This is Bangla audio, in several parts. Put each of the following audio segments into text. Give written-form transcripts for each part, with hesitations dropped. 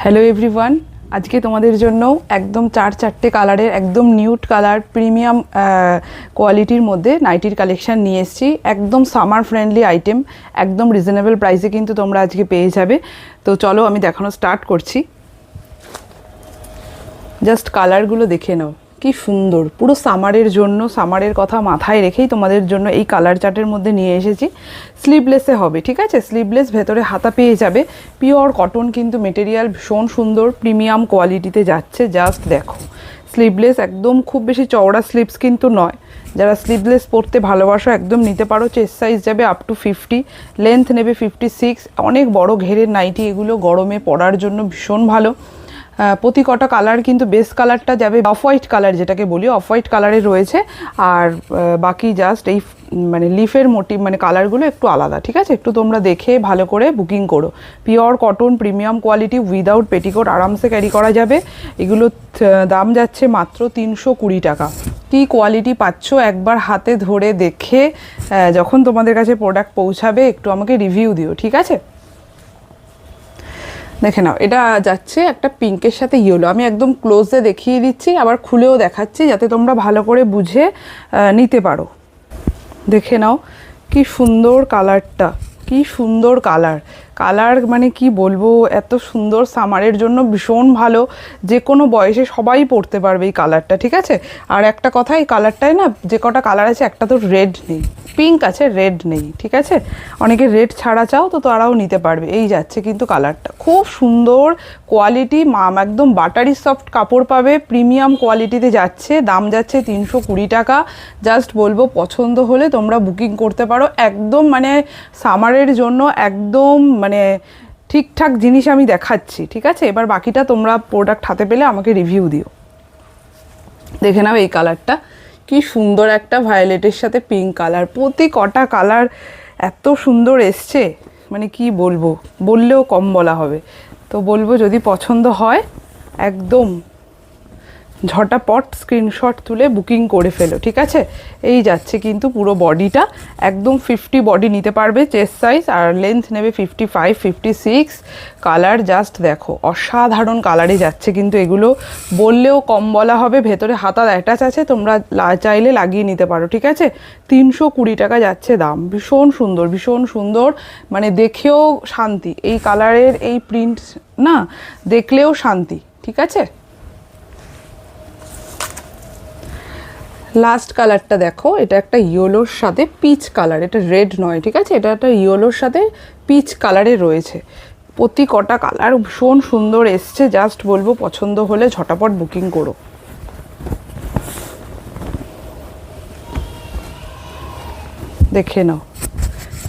হ্যালো এভরিওয়ান, আজকে তোমাদের জন্য একদম চারটে কালারের একদম নিউড কালার প্রিমিয়াম কোয়ালিটির মধ্যে নাইটির কালেকশান নিয়ে এসেছি। একদম সামার ফ্রেন্ডলি আইটেম, একদম রিজনেবল প্রাইসে কিন্তু তোমরা আজকে পেয়ে যাবে। তো চলো আমি দেখানো স্টার্ট করছি। জাস্ট কালারগুলো দেখে নাও, কি সুন্দর। পুরো সামারের জন্য, সামারের কথা মাথায় রেখেই তোমাদের জন্য এই কালার চার্টের মধ্যে নিয়ে এসেছি। স্লিভলেসে হবে, ঠিক আছে? স্লিভলেস, ভেতরে হাতা পেয়ে যাবে। পিওর কটন কিন্তু মেটেরিয়াল, ভীষণ সুন্দর প্রিমিয়াম কোয়ালিটিতে যাচ্ছে। জাস্ট দেখো, স্লিভলেস একদম খুব বেশি চওড়া স্লিভস কিন্তু নয়। যারা স্লিভলেস পরতে ভালোবাসো একদম নিতে পারো। চেস্ট সাইজ যাবে আপ টু 50, লেন্থ নেবে 56। অনেক বড় ঘেরের নাইটি এগুলো, গরমে পরার জন্য ভীষণ ভালো। প্রতি কটা কালার কিন্তু বেস কালারটা যাবে অফ হোয়াইট কালার, যেটাকে বলি অফ হোয়াইট কালারের রয়েছে। আর বাকি জাস্ট এই মানে লিফের মোটিভ মানে কালারগুলো একটু আলাদা, ঠিক আছে? একটু তোমরা দেখে ভালো করে বুকিং করো। Pure cotton premium quality, without petticoat আরামসে ক্যারি করা যাবে। এগুলো দাম যাচ্ছে মাত্র 320 টাকা। কী কোয়ালিটি পাচ্ছ একবার হাতে ধরে দেখে যখন তোমাদের কাছে প্রোডাক্ট পৌঁছাবে একটু আমাকে রিভিউ দিও, ঠিক আছে? দেখে নাও, এটা যাচ্ছে একটা পিঙ্কের সাথে ইয়েলো। আমি একদম ক্লোজে দেখিয়ে দিচ্ছি, আবার খুলেও দেখাচ্ছি যাতে তোমরা ভালো করে বুঝে নিতে পারো। দেখে নাও কি সুন্দর কালারটা, কি সুন্দর কালার। কালার মানে কি বলবো, এত সুন্দর, সামারের জন্য ভীষণ ভালো। যে কোনো বয়সে সবাই পরতে পারবে এই কালারটা, ঠিক আছে? আর একটা কথা, এই কালারটায় না যে কটা কালার আছে একটা তো রেড নেই, পিঙ্ক আছে, রেড নেই, ঠিক আছে? অনেকে রেড ছাড়া চাও তো তারাও নিতে পারবে। এই যাচ্ছে কিন্তু কালারটা, খুব সুন্দর কোয়ালিটি, একদম বাটারি সফট কাপড় পাবে, প্রিমিয়াম কোয়ালিটিতে যাচ্ছে। দাম যাচ্ছে 320 টাকা। জাস্ট বলবো পছন্দ হলে তোমরা বুকিং করতে পারো। একদম মানে সামারের জন্য একদম মানে ঠিকঠাক জিনিস আমি দেখাচ্ছি, ঠিক আছে? এবার বাকিটা তোমরা প্রোডাক্ট হাতে পেলে আমাকে রিভিউ দিও। দেখে নাও এই কালারটা, কি সুন্দর একটা ভায়োলেটের সাথে পিঙ্ক কালার। প্রতি কটা কালার এত সুন্দর এসছে, মানে কি বলবো, বললেও কম বলা হবে। তো বলবো যদি পছন্দ হয় একদম ঝটাপট স্ক্রিনশট তুলে বুকিং করে ফেলো, ঠিক আছে? এই যাচ্ছে কিন্তু পুরো বডিটা, একদম 50 বডি নিতে পারবে চেস্ট সাইজ, আর লেন্থ নেবে 55, 56। কালার জাস্ট দেখো, অসাধারণ কালারে যাচ্ছে কিন্তু এগুলো, বললেও কম বলা হবে। ভেতরে হাতা অ্যাটাচ আছে, তোমরা চাইলে লাগিয়ে নিতে পারো, ঠিক আছে? 320 টাকা যাচ্ছে দাম। ভীষণ সুন্দর, ভীষণ সুন্দর, মানে দেখেও শান্তি। এই কালারের এই প্রিন্ট না দেখলেও শান্তি, ঠিক আছে? লাস্ট কালারটা দেখো, এটা একটা ইয়েলোর সাথে পিচ কালার, এটা রেড নয়, ঠিক আছে? এটা একটা ইয়েলোর সাথে পিচ কালারে রয়েছে। প্রতি কটা কালার ভীষণ সুন্দর এসছে। জাস্ট বলবো পছন্দ হলে ঝটাপট বুকিং করো। দেখে নাও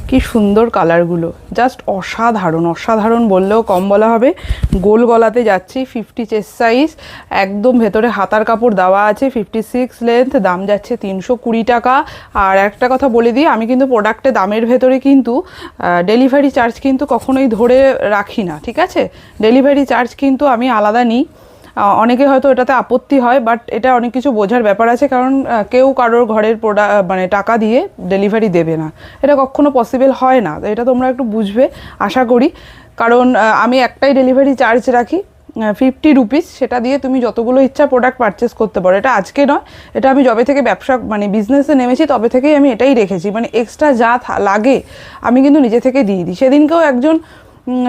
কি সুন্দর কালারগুলো, জাস্ট অসাধারণ, অসাধারণ বললেও কম বলা হবে। গোল গলাতে যাচ্ছি, 50 চেস্ট সাইজ, একদম ভেতরে হাতার কাপড় দেওয়া আছে, 56 লেন্থ। দাম যাচ্ছে 320 টাকা। আর একটা কথা বলে দিই, আমি কিন্তু প্রোডাক্টে দামের ভেতরে কিন্তু ডেলিভারি চার্জ কিন্তু কখনোই ধরে রাখি না, ঠিক আছে? ডেলিভারি চার্জ কিন্তু আমি আলাদা নিই। অনেকে হয়তো এটাতে আপত্তি হয়, বাট এটা অনেক কিছু বোঝার ব্যাপার আছে, কারণ কেউ কারোর ঘরের মানে টাকা দিয়ে ডেলিভারি দেবে না, এটা কখনো পসিবল হয় না। এটা তোমরা একটু বুঝবে আশা করি, কারণ আমি একটাই ডেলিভারি চার্জ রাখি 50 রুপিস। সেটা দিয়ে তুমি যতগুলো ইচ্ছা প্রোডাক্ট পারচেস করতে পারো। এটা আজকে নয়, এটা আমি যবে থেকে ব্যবসা মানে বিজনেসে নেমেছি তবে থেকেই আমি এটাই রেখেছি। মানে এক্সট্রা যা লাগে আমি কিন্তু নিজে থেকে দিয়ে দিই। সেদিনকেও একজন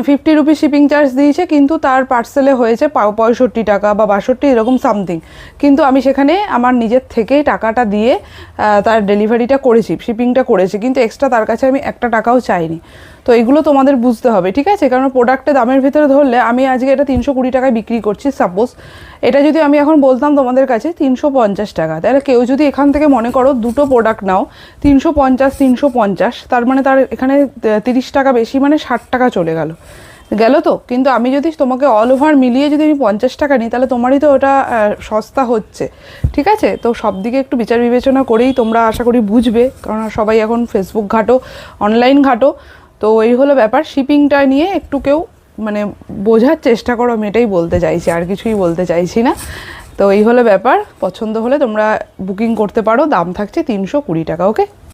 50 রুপিস শিপিং চার্জ দিয়েছে, কিন্তু তার পার্সেলে হয়েছে 65 টাকা বা 62 এরকম সামথিং। কিন্তু আমি সেখানে আমার নিজের থেকেই টাকাটা দিয়ে তার ডেলিভারিটা করেছি, শিপিংটা করেছি, কিন্তু এক্সট্রা তার কাছে আমি একটা টাকাও চাইনি। তো এগুলো তোমাদের বুঝতে হবে, ঠিক আছে? কারণ প্রোডাক্টে দামের ভিতরে ধরলে, আমি আজকে এটা 320 টাকায় বিক্রি করছি সাপোজ, এটা যদি আমি এখন বলতাম তোমাদের কাছে 350 টাকা, তাহলে কেউ যদি এখান থেকে মনে করো দুটো প্রোডাক্ট নাও 350, 350, তার মানে তার এখানে 30 টাকা বেশি, মানে 60 টাকা চলে গেল তো। কিন্তু আমি যদি তোমাকে অল ওভার মিলিয়ে যদি আমি 50 টাকা নিই, তাহলে তোমারই তো ওটা সস্তা হচ্ছে, ঠিক আছে? তো সব দিকে একটু বিচার বিবেচনা করেই তোমরা আশা করি বুঝবে, কারণ সবাই এখন ফেসবুক ঘাটো, অনলাইন ঘাটো। তো এই হলো ব্যাপার। শিপিংটা নিয়ে একটু কেউ মানে বোঝার চেষ্টা করো, আমি এটাই বলতে চাইছি, আর কিছুই বলতে চাইছি না। তো এই হলো ব্যাপার। পছন্দ হলে তোমরা বুকিং করতে পারো। দাম থাকছে 320 টাকা। ওকে।